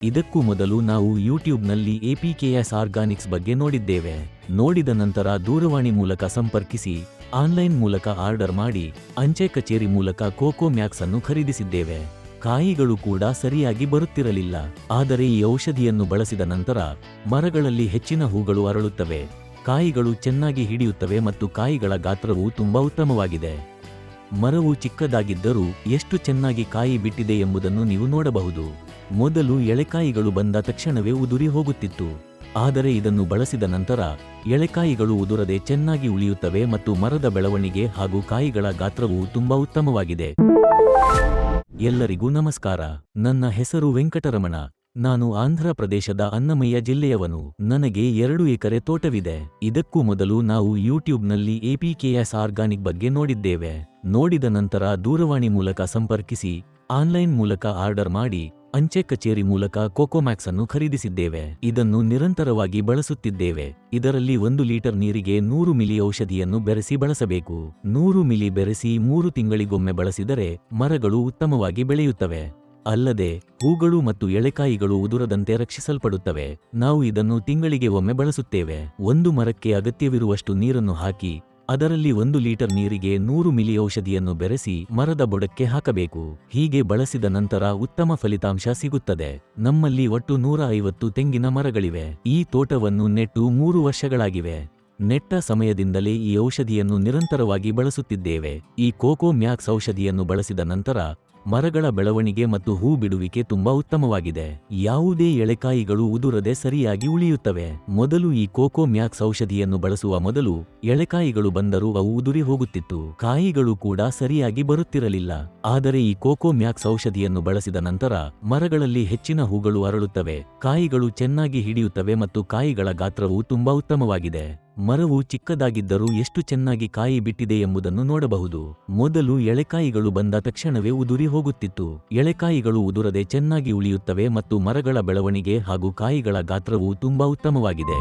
ಇದಕ್ಕೂ ಮೊದಲು ನಾವು ಯೂಟ್ಯೂಬ್ನಲ್ಲಿ ಎಪಿಕೆಎಸ್ ಆರ್ಗಾನಿಕ್ಸ್ ಬಗ್ಗೆ ನೋಡಿದ್ದೇವೆ. ನೋಡಿದ ನಂತರ ದೂರವಾಣಿ ಮೂಲಕ ಸಂಪರ್ಕಿಸಿ ಆನ್ಲೈನ್ ಮೂಲಕ ಆರ್ಡರ್ ಮಾಡಿ ಅಂಚೆ ಕಚೇರಿ ಮೂಲಕ ಕೋಕೋ ಮ್ಯಾಕ್ಸ್ ಅನ್ನು ಖರೀದಿಸಿದ್ದೇವೆ. ಕಾಯಿಗಳು ಕೂಡ ಸರಿಯಾಗಿ ಬರುತ್ತಿರಲಿಲ್ಲ. ಆದರೆ ಈ ಔಷಧಿಯನ್ನು ಬಳಸಿದ ನಂತರ ಮರಗಳಲ್ಲಿ ಹೆಚ್ಚಿನ ಹೂಗಳು ಅರಳುತ್ತವೆ, ಕಾಯಿಗಳು ಚೆನ್ನಾಗಿ ಹಿಡಿಯುತ್ತವೆ ಮತ್ತು ಕಾಯಿಗಳ ಗಾತ್ರವು ತುಂಬಾ ಉತ್ತಮವಾಗಿದೆ. ಮರವು ಚಿಕ್ಕದಾಗಿದ್ದರೂ ಎಷ್ಟು ಚೆನ್ನಾಗಿ ಕಾಯಿ ಬಿಟ್ಟಿದೆ ಎಂಬುದನ್ನು ನೀವು ನೋಡಬಹುದು. ಮೊದಲು ಎಳೆಕಾಯಿಗಳು ಬಂದ ತಕ್ಷಣವೇ ಉದುರಿ ಹೋಗುತ್ತಿತ್ತು. ಆದರೆ ಇದನ್ನು ಬಳಸಿದ ನಂತರ ಎಳೆಕಾಯಿಗಳು ಉದುರದೆ ಚೆನ್ನಾಗಿ ಉಳಿಯುತ್ತವೆ ಮತ್ತು ಮರದ ಬೆಳವಣಿಗೆ ಹಾಗೂ ಕಾಯಿಗಳ ಗಾತ್ರವು ತುಂಬಾ ಉತ್ತಮವಾಗಿದೆ. ಎಲ್ಲರಿಗೂ ನಮಸ್ಕಾರ. ನನ್ನ ಹೆಸರು ವೆಂಕಟರಮಣ. ನಾನು ಆಂಧ್ರ ಪ್ರದೇಶದ ಅನ್ನಮಯ್ಯ ಜಿಲ್ಲೆಯವನು. ನನಗೆ 2 ಎಕರೆ ತೋಟವಿದೆ. ಇದಕ್ಕೂ ಮೊದಲು ನಾವು ಯೂಟ್ಯೂಬ್ನಲ್ಲಿ ಎಪಿಕೆಎಸ್ ಆರ್ಗಾನಿಕ್ ಬಗ್ಗೆ ನೋಡಿದ್ದೇವೆ. ನೋಡಿದ ನಂತರ ದೂರವಾಣಿ ಮೂಲಕ ಸಂಪರ್ಕಿಸಿ ಆನ್ಲೈನ್ ಮೂಲಕ ಆರ್ಡರ್ ಮಾಡಿ ಅಂಚೆ ಕಚೇರಿ ಮೂಲಕ ಕೋಕೋಮ್ಯಾಕ್ಸ್ ಅನ್ನು ಖರೀದಿಸಿದ್ದೇವೆ. ಇದನ್ನು ನಿರಂತರವಾಗಿ ಬಳಸುತ್ತಿದ್ದೇವೆ. ಇದರಲ್ಲಿ 1 ಲೀಟರ್ ನೀರಿಗೆ 100 ಮಿಲಿ ಔಷಧಿಯನ್ನು ಬೆರೆಸಿ ಬಳಸಬೇಕು. 100 ಮಿಲಿ ಬೆರೆಸಿ 3 ತಿಂಗಳಿಗೊಮ್ಮೆ ಬಳಸಿದರೆ ಮರಗಳು ಉತ್ತಮವಾಗಿ ಬೆಳೆಯುತ್ತವೆ. ಅಲ್ಲದೆ ಹೂಗಳು ಮತ್ತು ಎಳೆಕಾಯಿಗಳು ಉದುರದಂತೆ ರಕ್ಷಿಸಲ್ಪಡುತ್ತವೆ. ನಾವು ಇದನ್ನು ತಿಂಗಳಿಗೆ ಒಮ್ಮೆ ಬಳಸುತ್ತೇವೆ. 1 ಮರಕ್ಕೆ ಅಗತ್ಯವಿರುವಷ್ಟು ನೀರನ್ನು ಹಾಕಿ ಅದರಲ್ಲಿ 1 ಲೀಟರ್ ನೀರಿಗೆ 100 ಮಿಲಿ ಔಷಧಿಯನ್ನು ಬೆರೆಸಿ ಮರದ ಬುಡಕ್ಕೆ ಹಾಕಬೇಕು. ಹೀಗೆ ಬಳಸಿದ ನಂತರ ಉತ್ತಮ ಫಲಿತಾಂಶ ಸಿಗುತ್ತದೆ. ನಮ್ಮಲ್ಲಿ ಒಟ್ಟು 150 ತೆಂಗಿನ ಮರಗಳಿವೆ. ಈ ತೋಟವನ್ನು ನೆಟ್ಟು 3 ವರ್ಷಗಳಾಗಿವೆ. ನೆಟ್ಟ ಸಮಯದಿಂದಲೇ ಈ ಔಷಧಿಯನ್ನು ನಿರಂತರವಾಗಿ ಬಳಸುತ್ತಿದ್ದೇವೆ. ಈ ಕೋಕೋ ಮ್ಯಾಕ್ಸ್ ಔಷಧಿಯನ್ನು ಬಳಸಿದ ನಂತರ ಮರಗಳ ಬೆಳವಣಿಗೆ ಮತ್ತು ಹೂ ಬಿಡುವಿಕೆ ತುಂಬಾ ಉತ್ತಮವಾಗಿದೆ. ಯಾವುದೇ ಎಳೆಕಾಯಿಗಳು ಉದುರದೆ ಸರಿಯಾಗಿ ಉಳಿಯುತ್ತವೆ. ಮೊದಲು ಈ ಕೋಕೋ ಮ್ಯಾಕ್ಸ್ ಔಷಧಿಯನ್ನು ಬಳಸುವ ಮೊದಲು ಎಳೆಕಾಯಿಗಳು ಬಂದರೂ ಅವು ಉದುರಿ ಹೋಗುತ್ತಿತ್ತು. ಕಾಯಿಗಳು ಕೂಡ ಸರಿಯಾಗಿ ಬರುತ್ತಿರಲಿಲ್ಲ. ಆದರೆ ಈ ಕೋಕೋ ಮ್ಯಾಕ್ಸ್ ಔಷಧಿಯನ್ನು ಬಳಸಿದ ನಂತರ ಮರಗಳಲ್ಲಿ ಹೆಚ್ಚಿನ ಹೂಗಳು ಅರಳುತ್ತವೆ, ಕಾಯಿಗಳು ಚೆನ್ನಾಗಿ ಹಿಡಿಯುತ್ತವೆ ಮತ್ತು ಕಾಯಿಗಳ ಗಾತ್ರವು ತುಂಬಾ ಉತ್ತಮವಾಗಿದೆ. ಮರವು ಚಿಕ್ಕದಾಗಿದ್ದರೂ ಎಷ್ಟು ಚೆನ್ನಾಗಿ ಕಾಯಿ ಬಿಟ್ಟಿದೆ ಎಂಬುದನ್ನು ನೋಡಬಹುದು. ಮೊದಲು ಎಳೆಕಾಯಿಗಳು ಬಂದ ತಕ್ಷಣವೇ ಉದುರಿ ಹೋಗುತ್ತಿತ್ತು. ಎಳೆಕಾಯಿಗಳು ಉದುರದೆ ಚೆನ್ನಾಗಿ ಉಳಿಯುತ್ತವೆ ಮತ್ತು ಮರಗಳ ಬೆಳವಣಿಗೆ ಹಾಗೂ ಕಾಯಿಗಳ ಗಾತ್ರವು ತುಂಬಾ ಉತ್ತಮವಾಗಿದೆ.